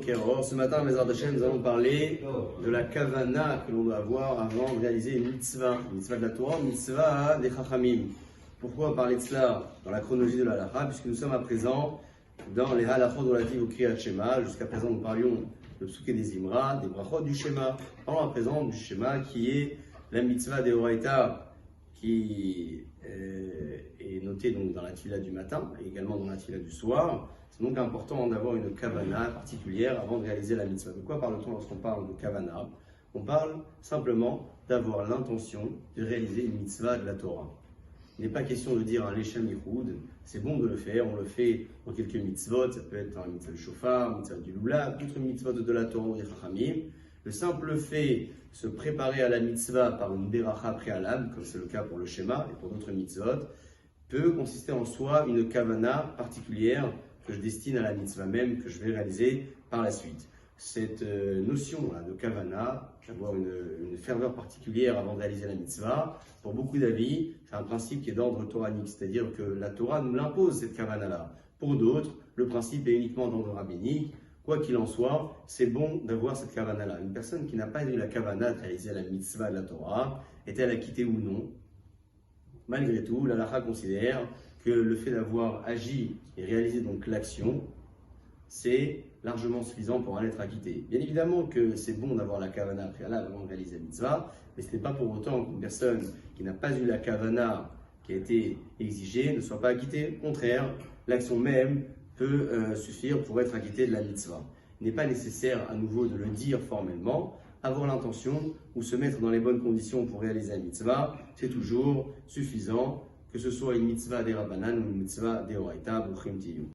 Boker. Ce matin, Bezrat Hashem, nous allons parler de la kavana que l'on doit avoir avant de réaliser une mitzvah de la Torah, une mitzvah des Chachamim. Pourquoi parler de cela dans la chronologie de la halakha? Puisque nous sommes à présent dans les halakhot relatives au Kriyat Shema. Jusqu'à présent, nous parlions de Psuké des Imra, des brachot du Shema. Parlons à présent du Shema qui est la mitzvah des Horaïta qui est notée donc dans la tefila du matin et également dans la tefila du soir. C'est donc important d'avoir une kavana particulière avant de réaliser la mitzvah. De quoi parle-t-on lorsqu'on parle de kavana? On parle simplement d'avoir l'intention de réaliser une mitzvah de la Torah. Il n'est pas question de dire un Leshem Yichud, c'est bon de le faire, on le fait dans quelques mitzvot, ça peut être un mitzvah de shofar, un mitzvah du lulav, d'autres mitzvot de la Torah ou des Chachamim. Le simple fait de se préparer à la mitzvah par une beracha préalable, comme c'est le cas pour le Shema et pour d'autres mitzvot, peut consister en soi une kavana particulière que je destine à la mitzvah même, que je vais réaliser par la suite. Cette notion de kavana, d'avoir une ferveur particulière avant de réaliser la mitzvah, pour beaucoup d'avis, c'est un principe qui est d'ordre toranique, c'est-à-dire que la Torah nous l'impose, cette kavana-là. Pour d'autres, le principe est uniquement d'ordre rabbinique. Quoi qu'il en soit, c'est bon d'avoir cette kavana-là. Une personne qui n'a pas eu la kavana de réaliser la mitzvah de la Torah, est-elle acquittée ou non? Malgré tout, la halakha considère que le fait d'avoir agi et réalisé donc l'action, c'est largement suffisant pour en être acquitté. Bien évidemment que c'est bon d'avoir la kavana préalable avant de réaliser la mitzvah, mais ce n'est pas pour autant qu'une personne qui n'a pas eu la kavana qui a été exigée ne soit pas acquittée. Au contraire, l'action même peut suffire pour être acquitté de la mitzvah. Il n'est pas nécessaire à nouveau de le dire formellement. Avoir l'intention ou se mettre dans les bonnes conditions pour réaliser la mitzvah, c'est toujours suffisant, que ce soit une mitzvah des Rabbanan ou une mitzvah des Horaïta, Bruchim Tiyu.